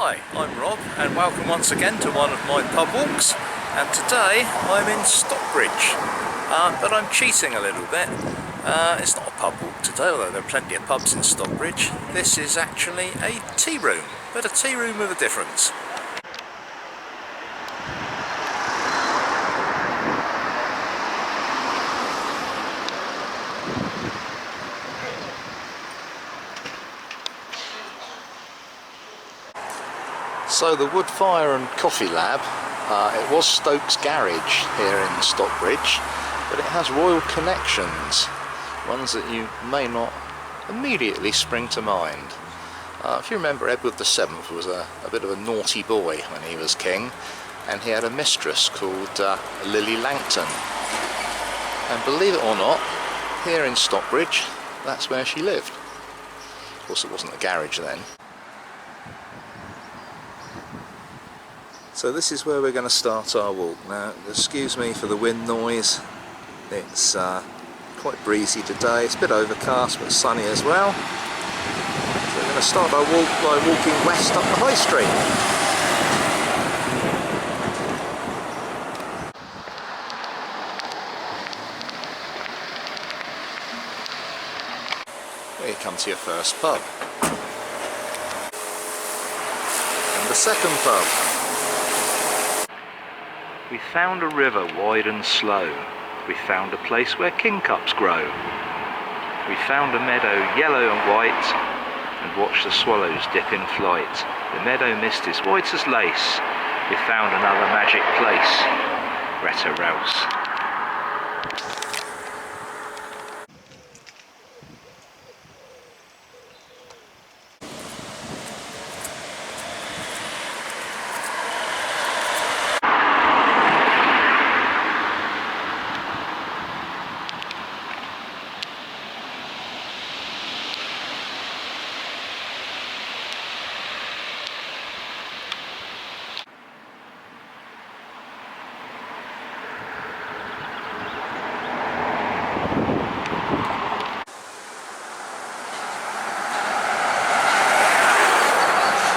Hi, I'm Rob and welcome once again to one of my pub walks, and today I'm in Stockbridge, but I'm cheating a little bit. It's not a pub walk today, although there are plenty of pubs in Stockbridge. This is actually a tea room, but a tea room with a difference. So the Wood Fire and Coffee Lab, it was Stokes Garage here in Stockbridge, but it has royal connections, ones that you may not immediately spring to mind. If you remember, Edward VII was a bit of a naughty boy when he was king, and he had a mistress called Lily Langton. And believe it or not, here in Stockbridge, that's where she lived. Of course it wasn't a garage then. So this is where we're going to start our walk. Now, excuse me for the wind noise. It's quite breezy today. It's a bit overcast but sunny as well. So we're going to start our walk by walking west up the High Street. Here you come to your first pub. And the second pub. We found a river wide and slow. We found a place where kingcups grow. We found a meadow yellow and white, and watched the swallows dip in flight. The meadow mist is white as lace. We found another magic place. Retta Rouse.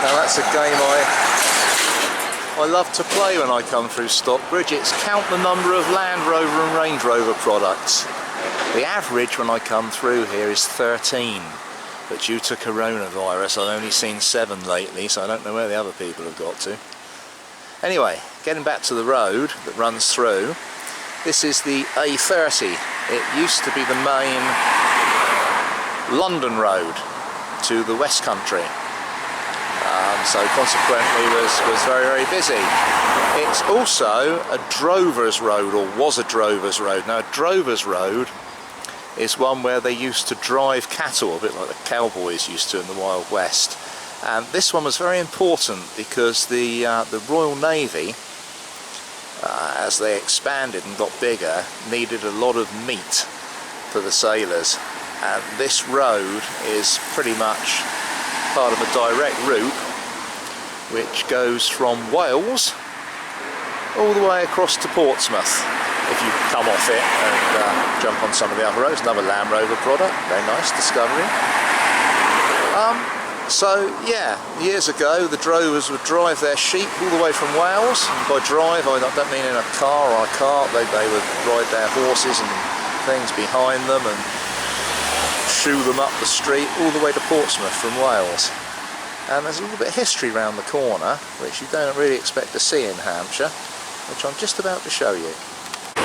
Now that's a game I love to play when I come through Stockbridge. It's count the number of Land Rover and Range Rover products. The average when I come through here is 13, but due to coronavirus I've only seen 7 lately, so I don't know where the other people have got to. Anyway, getting back to the road that runs through, this is the A30. It used to be the main London road to the West Country. So consequently was very, very busy. It's also a drover's road, or was a drover's road. Now a drover's road is one where they used to drive cattle, a bit like the cowboys used to in the Wild West. And this one was very important because the Royal Navy, as they expanded and got bigger, needed a lot of meat for the sailors. And this road is pretty much part of a direct route which goes from Wales all the way across to Portsmouth if you come off it and jump on some of the other roads. Another Land Rover product, very nice discovery. So yeah, years ago the drovers would drive their sheep all the way from Wales. And by drive I don't mean in a car or a cart. They would ride their horses and things behind them and shoo them up the street all the way to Portsmouth from Wales. And there's a little bit of history around the corner which you don't really expect to see in Hampshire, which I'm just about to show you. I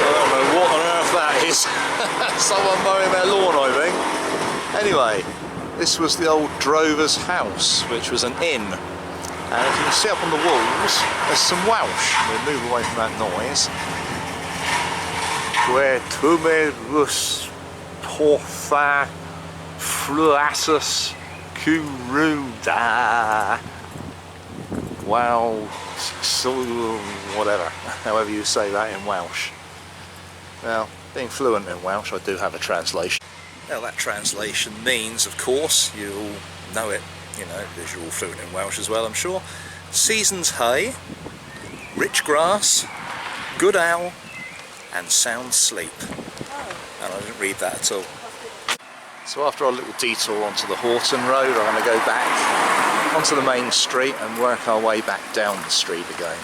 don't know what on earth that is. Someone mowing their lawn, I think. Anyway, this was the old drover's house, which was an inn. And if you can see up on the walls, there's some Welsh. We'll move away from that noise. Where tumerus portha fluasus curuda. Well, so whatever, however you say that in Welsh. Well, being fluent in Welsh, I do have a translation. Well, that translation means, of course, you all know it, you know, because you're all fluent in Welsh as well, I'm sure. Season's hay, rich grass, good ale, and sound sleep. And I didn't read that at all. So after our little detour onto the Horton Road, I'm going to go back onto the main street and work our way back down the street again.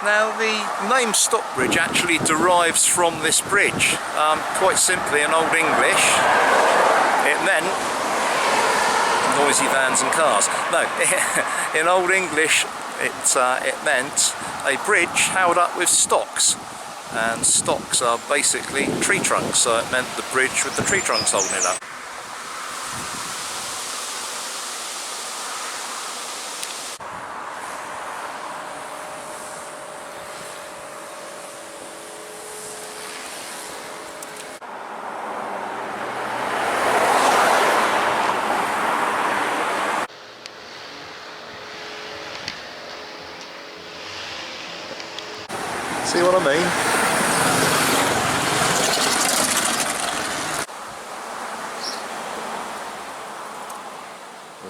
Now the name Stockbridge actually derives from this bridge. Quite simply in Old English it meant noisy vans and cars. No, in Old English it meant a bridge held up with stocks, and stocks are basically tree trunks, so it meant the bridge with the tree trunks holding it up. See what I mean?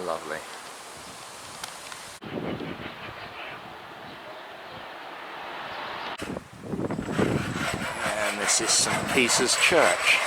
Lovely. And this is St. Peter's Church.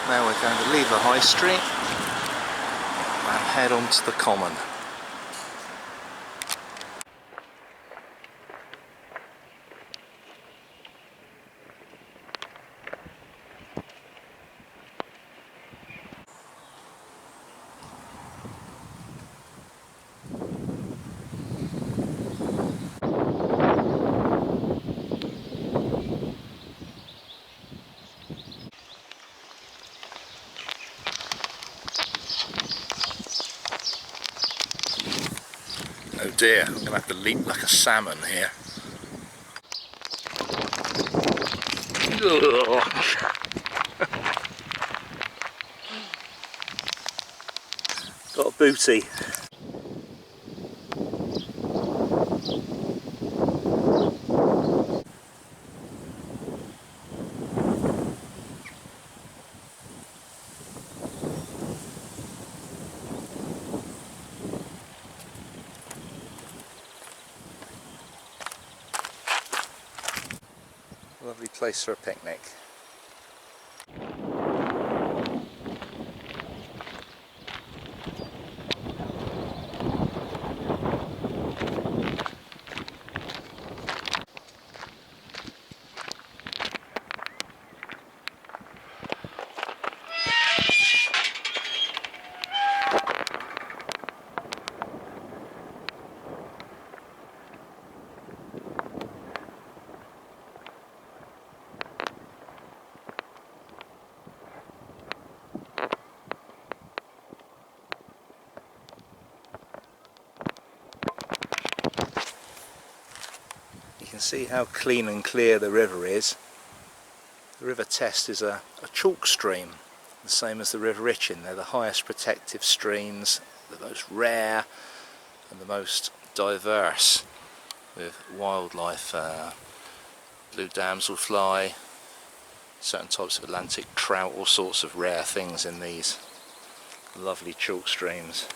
Now we're going to leave the high street and head on to the common. Oh dear, I'm going to have to leap like a salmon here. Got a booty. Lovely place for a picnic. You can see how clean and clear the river is. The River Test is a chalk stream, the same as the River Itchen. They're the highest protective streams, the most rare and the most diverse, with wildlife, blue damselfly, certain types of Atlantic trout, all sorts of rare things in these lovely chalk streams.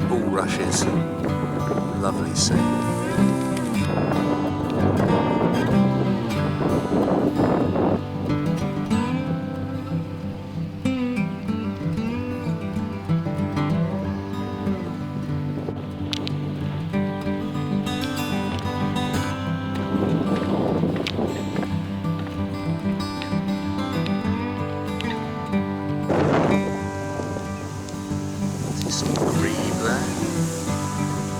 Bulrushes, lovely scene. Some grebe there,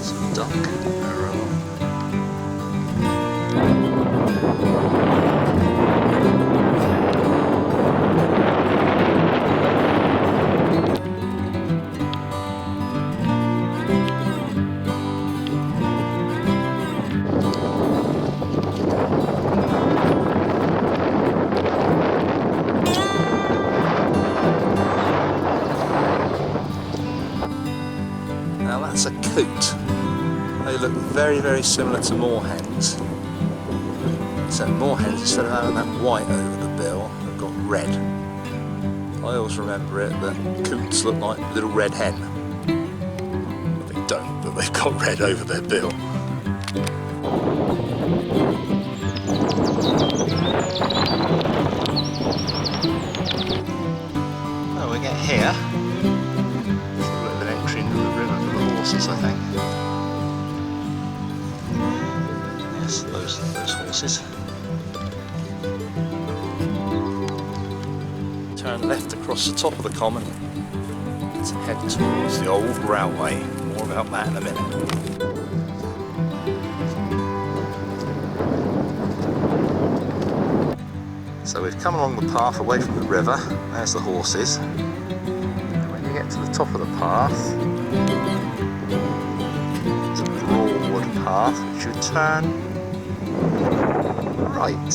some duck, merrill. Now that's a coot. They look very, very similar to moorhens. Except moorhens, instead of having that white over the bill, they've got red. I always remember it that coots look like little red hen. Well, they don't, but they've got red over their bill. Oh, we get here. I think. Yes, those horses. Turn left across the top of the common to head towards the old railway. More about that in a minute. So we've come along the path away from the river. There's the horses. And when you get to the top of the path, path, which you turn right.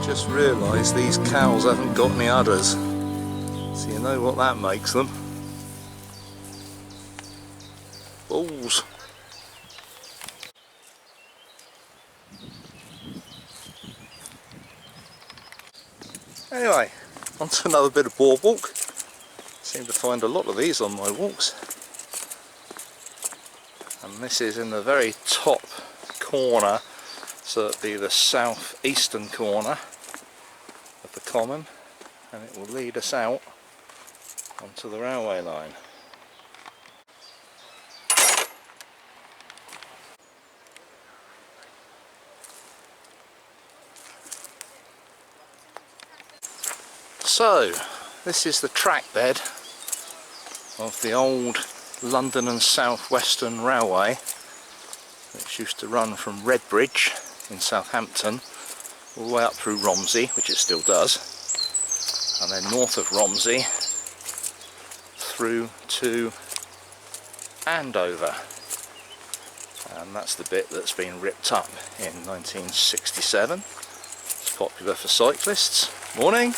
Just realised these cows haven't got any udders, so you know what that makes them. Balls. Anyway, on to another bit of boardwalk. Seem to find a lot of these on my walks. And this is in the very top corner, so it'll be the southeastern corner of the common, and it will lead us out onto the railway line. So, this is the track bed of the old London and South Western Railway, which used to run from Redbridge in Southampton all the way up through Romsey, which it still does, and then north of Romsey through to Andover. And that's the bit that's been ripped up in 1967. It's popular for cyclists, morning,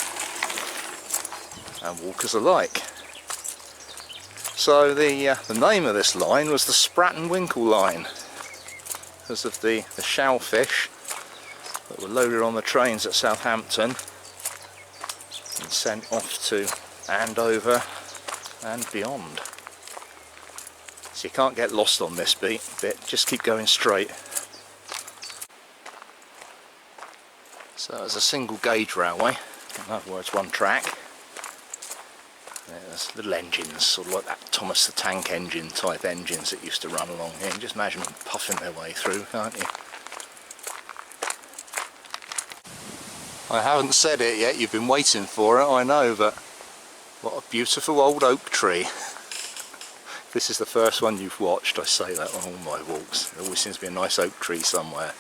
and walkers alike. So the name of this line was the Sprat and Winkle line, because of the shellfish that were loaded on the trains at Southampton and sent off to Andover and beyond. So you can't get lost on this bit, just keep going straight. So it's a single gauge railway, in other words one track. There's little engines, sort of like that Thomas the Tank Engine type engines that used to run along here. You can just imagine them puffing their way through, can't you? I haven't said it yet, you've been waiting for it, I know, but what a beautiful old oak tree. This is the first one you've watched, I say that on all my walks. There always seems to be a nice oak tree somewhere.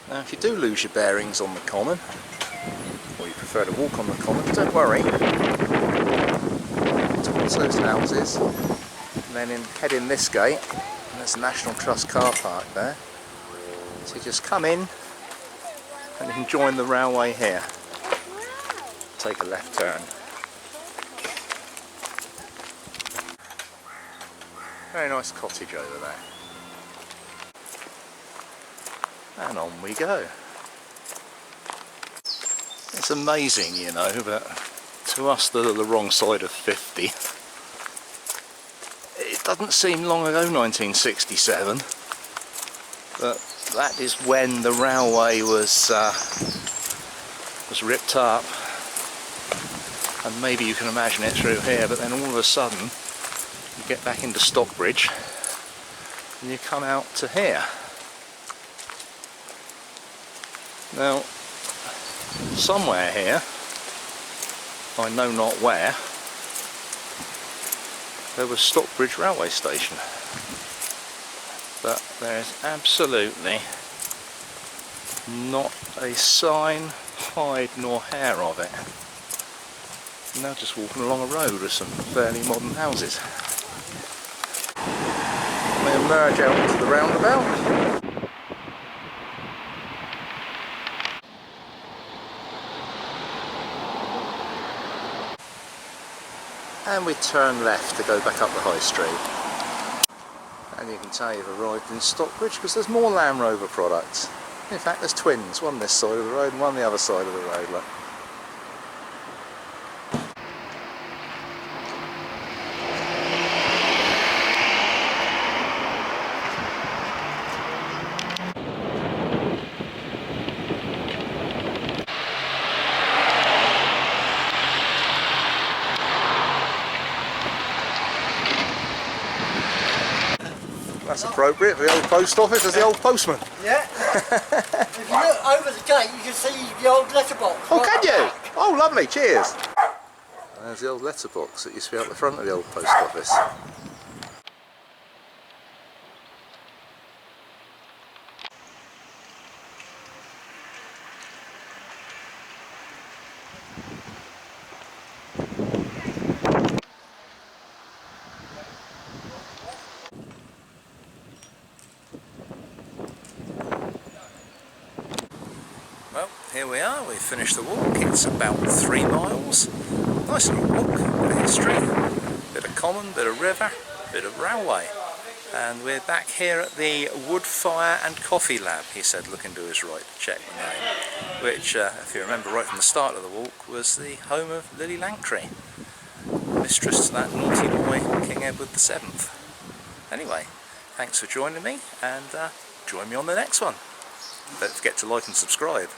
Now if you do lose your bearings on the common, or you prefer to walk on the common, don't worry. Towards those houses, and then head in this gate, and there's the National Trust car park there. So you just come in, and you can join the railway here. Take a left turn. Very nice cottage over there. And on we go. It's amazing, you know, but to us that are the wrong side of 50, it doesn't seem long ago, 1967, but that is when the railway was ripped up, and maybe you can imagine it through here, but then all of a sudden you get back into Stockbridge and you come out to here. Now, somewhere here, I know not where, there was Stockbridge railway station, but there is absolutely not a sign, hide nor hair of it. I'm now just walking along a road with some fairly modern houses. We emerge out into the roundabout. And we turn left to go back up the high street. And you can tell you've arrived in Stockbridge because there's more Land Rover products. In fact, there's twins, one this side of the road and one the other side of the road. Look. That's appropriate for the old post office as the old postman. Yeah. If you look over the gate, you can see the old letterbox. Oh, can you? Oh, lovely, cheers. There's the old letterbox that used to be out the front of the old post office. Well, here we are, we've finished the walk. It's about 3 miles. Nice little walk, bit of history, bit of common, bit of river, bit of railway. And we're back here at the Wood Fire and Coffee Lab, he said, looking to his right to check the name. Which, if you remember right from the start of the walk, was the home of Lily Langtry, mistress to that naughty boy, King Edward VII. Anyway, thanks for joining me, and join me on the next one. Don't forget to like and subscribe.